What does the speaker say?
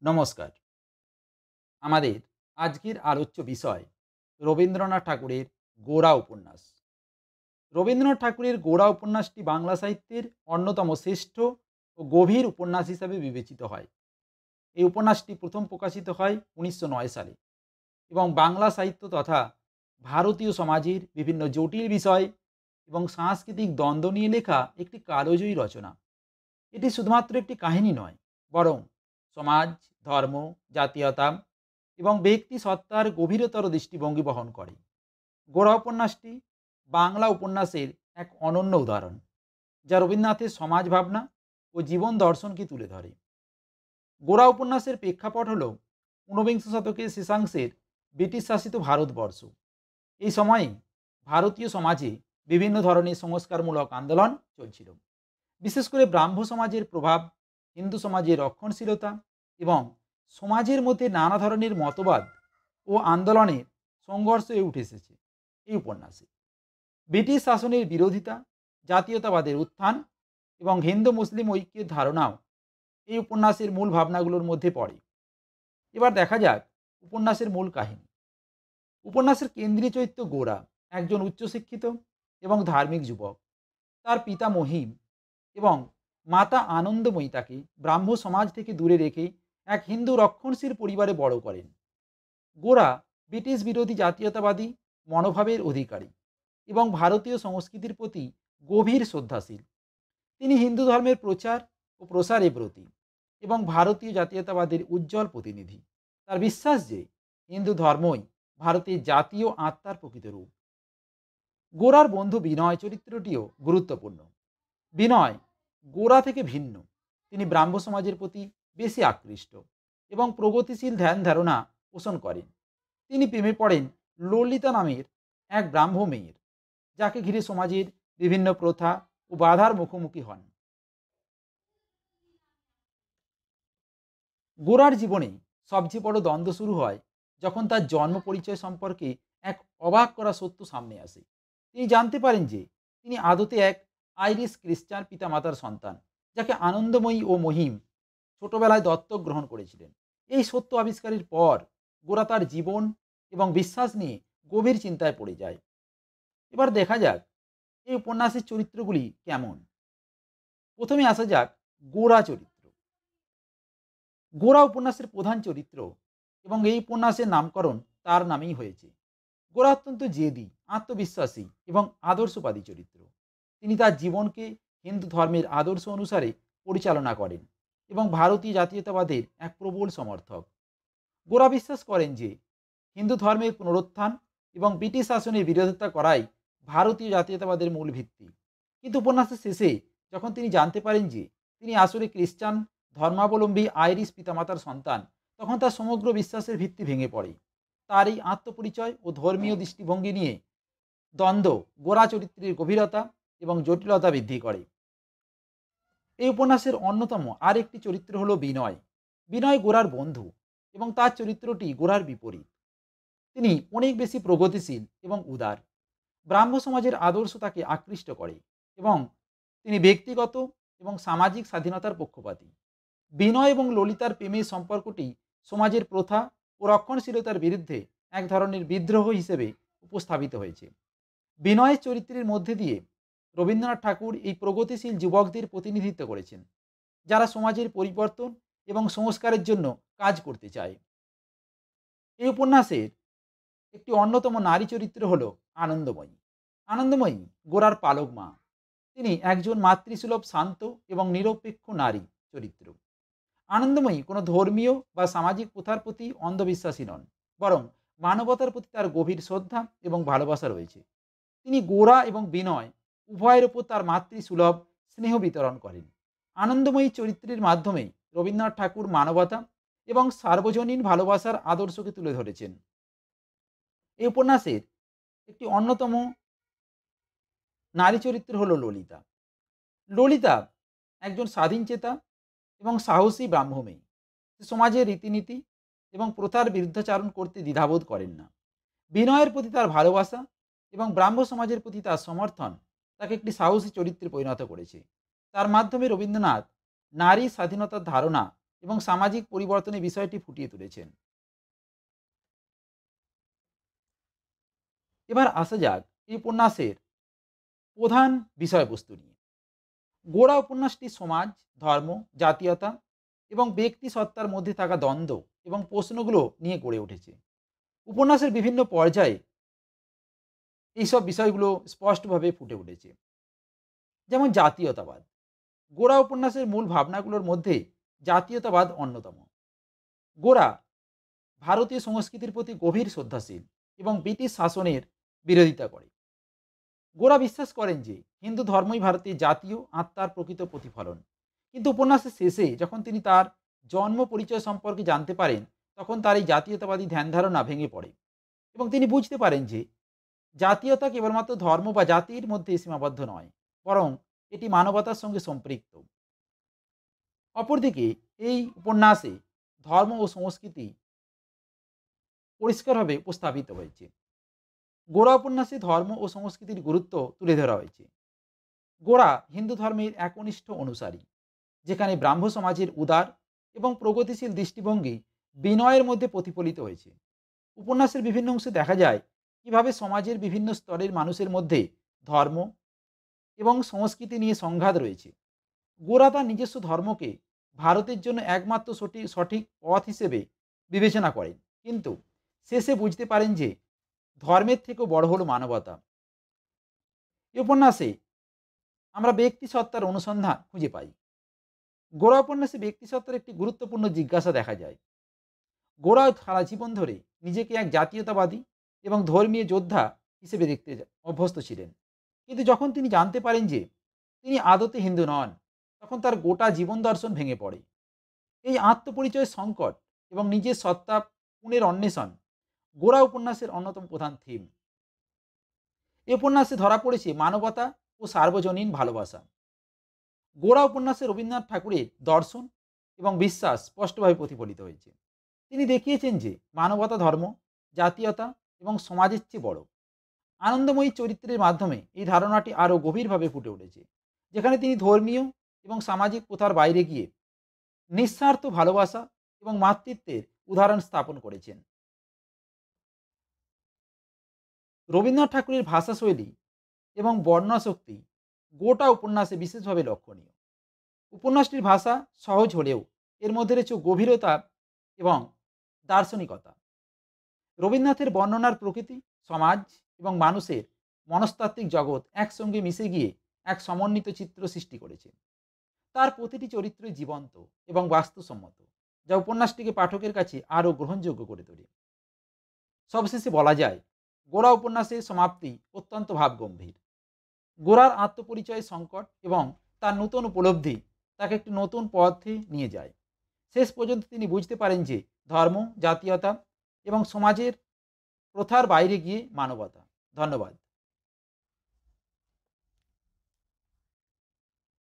নমস্কার। আমাদের আজকের আলোচ্য বিষয় রবীন্দ্রনাথ ঠাকুরের গোরা উপন্যাস। রবীন্দ্রনাথ ঠাকুরের গোরা উপন্যাসটি বাংলা সাহিত্যের অন্যতম শ্রেষ্ঠ ও গভীর উপন্যাস হিসাবে বিবেচিত হয়। এই উপন্যাসটি প্রথম প্রকাশিত হয় ১৯০৯ সালে এবং বাংলা সাহিত্য তথা ভারতীয় সমাজের বিভিন্ন জটিল বিষয় এবং সাংস্কৃতিক দ্বন্দ্ব নিয়ে লেখা একটি কালজয়ী রচনা। এটি শুধুমাত্র একটি কাহিনী নয়, বরং সমাজ, ধর্ম, জাতীয়তা এবং ব্যক্তি সত্তার গভীরতর দৃষ্টিভঙ্গি বহন করে। গোড়া উপন্যাসটি বাংলা উপন্যাসের এক অনন্য উদাহরণ, যা রবীন্দ্রনাথের সমাজ ভাবনা ও জীবন দর্শনকে তুলে ধরে। গোড়া উপন্যাসের প্রেক্ষাপট হল ঊনবিংশ শতকের শেষাংশের ব্রিটিশ শাসিত ভারতবর্ষ। এই সময়ে ভারতীয় সমাজে বিভিন্ন ধরনের সংস্কারমূলক আন্দোলন চলছিল। বিশেষ করে ব্রাহ্ম সমাজের প্রভাব, হিন্দু সমাজের রক্ষণশীলতা এবং সমাজের মধ্যে নানা ধরনের মতবাদ ও আন্দোলনের সংঘর্ষ হয়ে উঠে এসেছে এই উপন্যাসে। ব্রিটিশ শাসনের বিরোধিতা, জাতীয়তাবাদের উত্থান এবং হিন্দু মুসলিম ঐক্যের ধারণাও এই উপন্যাসের মূল ভাবনাগুলোর মধ্যে পড়ে। এবার দেখা যাক উপন্যাসের মূল কাহিনী। উপন্যাসের কেন্দ্রীয় চরিত্র গোরা একজন উচ্চশিক্ষিত এবং ধার্মিক যুবক। তার পিতা মহিম এবং মাতা আনন্দময়ী তাকে ব্রাহ্ম সমাজ থেকে দূরে রেখে এক হিন্দু রক্ষণশীল পরিবারে বড় করেন। গোরা ব্রিটিশ বিরোধী জাতীয়তাবাদী মনোভাবের অধিকারী এবং ভারতীয় সংস্কৃতির প্রতি গভীর শ্রদ্ধাশীল। তিনি হিন্দু ধর্মের প্রচার ও প্রসারে ব্রতী এবং ভারতীয় জাতীয়তাবাদের উজ্জ্বল প্রতিনিধি। তার বিশ্বাস যে হিন্দু ধর্মই ভারতের জাতীয় আত্মার প্রকৃত রূপ। গোরার বন্ধু বিনয় চরিত্রটিও গুরুত্বপূর্ণ। বিনয় গোরা থেকে ভিন্ন। তিনি ব্রাহ্ম সমাজের প্রতি বেশি আকৃষ্ট এবং প্রগতিশীল ধ্যান ধারণা পোষণ করেন। তিনি প্রেমে পড়েন ললিতা নামের এক ব্রাহ্ম মেয়ের, যাকে ঘিরে সমাজের বিভিন্ন প্রথা ও বাধার মুখোমুখি হন। গোরার জীবনে সবচেয়ে বড় দ্বন্দ্ব শুরু হয় যখন তার জন্ম পরিচয় সম্পর্কে এক অবাক করা সত্য সামনে আসে। তিনি জানতে পারেন যে তিনি আদতে এক আইরিশ খ্রিস্টান পিতামাতার সন্তান, যাকে আনন্দময়ী ও মহিম ছোটবেলায় দত্তক গ্রহণ করেছিলেন। এই সত্য আবিষ্কারের পর গোরা তার জীবন এবং বিশ্বাস নিয়ে গভীর চিন্তায় পড়ে যায়। এবার দেখা যাক এই উপন্যাসের চরিত্রগুলি কেমন। প্রথমে আসা যাক গোরা চরিত্র। গোরা উপন্যাসের প্রধান চরিত্র এবং এই উপন্যাসের নামকরণ তার নামেই হয়েছে। গোরা অত্যন্ত জেদি, আত্মবিশ্বাসী এবং আদর্শবাদী চরিত্র। তিনি তার জীবনকে হিন্দু ধর্মের আদর্শ অনুসারে পরিচালনা করেন এবং ভারতীয় জাতীয়তাবাদের এক প্রবল সমর্থক। গোরা বিশ্বাস করেন যে হিন্দু ধর্মের পুনরুত্থান এবং ব্রিটিশ শাসনের বিরোধিতা করাই ভারতীয় জাতীয়তাবাদের মূল ভিত্তি। কিন্তু উপন্যাসের শেষে যখন তিনি জানতে পারেন যে তিনি আসলে খ্রিস্টান ধর্মাবলম্বী আইরিশ পিতামাতার সন্তান, তখন তার সমগ্র বিশ্বাসের ভিত্তি ভেঙে পড়ে। তার এই আত্মপরিচয় ও ধর্মীয় দৃষ্টিভঙ্গি নিয়ে দ্বন্দ্ব গোরা চরিত্রের গভীরতা এবং জটিলতা বৃদ্ধি করে। এই উপন্যাসের অন্যতম আরেকটি চরিত্র হলো বিনয়। বিনয় গোরার বন্ধু এবং তার চরিত্রটি গোরার বিপরীত। তিনি অনেক বেশি প্রগতিশীল এবং উদার। ব্রাহ্ম সমাজের আদর্শ তাকে আকৃষ্ট করে এবং তিনি ব্যক্তিগত এবং সামাজিক স্বাধীনতার পক্ষপাতী। বিনয় এবং ললিতার প্রেমের সম্পর্কটি সমাজের প্রথা ও রক্ষণশীলতার বিরুদ্ধে এক ধরনের বিদ্রোহ হিসেবে উপস্থাপিত হয়েছে। বিনয়ের চরিত্রের মধ্যে দিয়ে রবীন্দ্রনাথ ঠাকুর এই প্রগতিশীল যুবকদের প্রতিনিধিত্ব করেছেন, যারা সমাজের পরিবর্তন এবং সংস্কারের জন্য কাজ করতে চায়। এই উপন্যাসের একটি অন্যতম নারী চরিত্র হলো আনন্দময়ী। আনন্দময়ী গোরার পালক মা। তিনি একজন মাতৃসুলভ, শান্ত এবং নিরপেক্ষ নারী চরিত্র। আনন্দময়ী কোনো ধর্মীয় বা সামাজিক প্রথার প্রতি অন্ধবিশ্বাসী নন, বরং মানবতার প্রতি তার গভীর শ্রদ্ধা এবং ভালোবাসা রয়েছে। তিনি গোরা এবং বিনয় উভয়ের ওপর তার মাতৃসুলভ স্নেহ বিতরণ করেন। আনন্দময়ী চরিত্রের মাধ্যমে রবীন্দ্রনাথ ঠাকুর মানবতা এবং সার্বজনীন ভালোবাসার আদর্শকে তুলে ধরেছেন। এই উপন্যাসের একটি অন্যতম নারী চরিত্র হলো ললিতা। ললিতা একজন স্বাধীনচেতা এবং সাহসী ব্রাহ্ম মেয়ে। সে সমাজের রীতিনীতি এবং প্রথার বিরুদ্ধাচারণ করতে দ্বিধাবোধ করেন না। বিনয়ের প্রতি তার ভালোবাসা এবং ব্রাহ্ম সমাজের প্রতি তার সমর্থন তাকে একটি সাহসী চরিত্রে পরিণত করেছে। তার মাধ্যমে রবীন্দ্রনাথ নারী স্বাধীনতার ধারণা এবং সামাজিক পরিবর্তনের বিষয়টি ফুটিয়ে তুলেছেন। এবার আসা যাক এই উপন্যাসের প্রধান বিষয়বস্তু নিয়ে। গোড়া উপন্যাসটি সমাজ, ধর্ম, জাতীয়তা এবং ব্যক্তি সত্তার মধ্যে থাকা দ্বন্দ্ব এবং প্রশ্নগুলো নিয়ে গড়ে উঠেছে। উপন্যাসের বিভিন্ন পর্যায়ে এইসব বিষয়গুলো স্পষ্টভাবে ফুটে উঠেছে। যেমন জাতীয়তাবাদ। গোড়া উপন্যাসের মূল ভাবনাগুলোর মধ্যে জাতীয়তাবাদ অন্যতম। গোড়া ভারতীয় সংস্কৃতির প্রতি গভীর শ্রদ্ধাশীল এবং ব্রিটিশ শাসনের বিরোধিতা করে। গোরা বিশ্বাস করেন যে হিন্দু ধর্মই ভারতের জাতীয় আত্মার প্রকৃত প্রতিফলন। কিন্তু উপন্যাসের শেষে যখন তিনি তার জন্ম পরিচয় সম্পর্কে জানতে পারেন, তখন তার এই জাতীয়তাবাদী ধ্যান ধারণা ভেঙে পড়ে এবং তিনি বুঝতে পারেন যে জাতীয়তা কেবলমাত্র ধর্ম বা জাতির মধ্যে সীমাবদ্ধ নয়, বরং এটি মানবতার সঙ্গে সম্পৃক্ত। অপরদিকে এই উপন্যাসে ধর্ম ও সংস্কৃতি পরিষ্কারভাবে উপস্থাপিত হয়েছে। গোড়া উপন্যাসে ধর্ম ও সংস্কৃতির গুরুত্ব তুলে ধরা হয়েছে। গোড়া হিন্দু ধর্মের একনিষ্ঠ অনুসারী, যেখানে ব্রাহ্ম সমাজের উদার এবং প্রগতিশীল দৃষ্টিভঙ্গি বিনয়ের মধ্যে প্রতিফলিত হয়েছে। উপন্যাসের বিভিন্ন অংশে দেখা যায় কিভাবে সমাজের বিভিন্ন স্তরের মানুষের মধ্যে ধর্ম এবং সংস্কৃতি নিয়ে সংঘাত রয়েছে। গোরা তার নিজস্ব ধর্মকে ভারতের জন্য একমাত্র সঠিক সঠিক পথ হিসেবে বিবেচনা করেন, কিন্তু শেষে বুঝতে পারেন যে ধর্মের থেকেও বড় হলো মানবতা। এই উপন্যাসে আমরা ব্যক্তি সত্তার অনুসন্ধান খুঁজে পাই। গোড়া উপন্যাসে ব্যক্তি সত্তার একটি গুরুত্বপূর্ণ জিজ্ঞাসা দেখা যায়। গোড়া সারা জীবন ধরে নিজেকে এক জাতীয়তাবাদী এবং ধর্মীয় যোদ্ধা হিসেবে দেখতে অভ্যস্ত ছিলেন, কিন্তু যখন তিনি জানতে পারেন যে তিনি আদতে হিন্দু নন, তখন তার গোটা জীবন দর্শন ভেঙে পড়ে। এই আত্মপরিচয়ের সংকট এবং নিজের সত্তা পুনের অন্বেষণ গোড়া উপন্যাসের অন্যতম প্রধান থিম। এই উপন্যাসে ধরা পড়েছে মানবতা ও সার্বজনীন ভালোবাসা। গোড়া উপন্যাসে রবীন্দ্রনাথ ঠাকুরের দর্শন এবং বিশ্বাস স্পষ্টভাবে প্রতিফলিত হয়েছে। তিনি দেখিয়েছেন যে মানবতা ধর্ম, জাতীয়তা এবং সমাজের চেয়ে বড়। আনন্দময়ী চরিত্রের মাধ্যমে এই ধারণাটি আরও গভীরভাবে ফুটে উঠেছে, যেখানে তিনি ধর্মীয় এবং সামাজিক প্রথার বাইরে গিয়ে নিঃস্বার্থ ভালোবাসা এবং মাতৃত্বের উদাহরণ স্থাপন করেছেন। রবীন্দ্রনাথ ঠাকুরের ভাষাশৈলী এবং বর্ণনাশক্তি গোটা উপন্যাসে বিশেষভাবে লক্ষণীয়। উপন্যাসটির ভাষা সহজ হলেও এর মধ্যে রয়েছে গভীরতা এবং দার্শনিকতা। রবীন্দ্রনাথের বর্ণনার প্রকৃতি, সমাজ এবং মানুষের মনস্তাত্ত্বিক জগৎ একসঙ্গে মিশে গিয়ে এক সমন্বিত চিত্র সৃষ্টি করেছে। তার প্রতিটি চরিত্রই জীবন্ত এবং বাস্তবসম্মত, যা উপন্যাসটিকে পাঠকের কাছে আরও গ্রহণযোগ্য করে তোলে। সবশেষে বলা যায়, গোড়া উপন্যাসের সমাপ্তি অত্যন্ত ভাবগম্ভীর। গোড়ার আত্মপরিচয় সংকট এবং তার নতুন উপলব্ধি তাকে একটি নতুন পথে নিয়ে যায়। শেষ পর্যন্ত তিনি বুঝতে পারেন যে ধর্ম, জাতীয়তা এবং সমাজের প্রথার বাইরে গিয়ে মানবতা। ধন্যবাদ।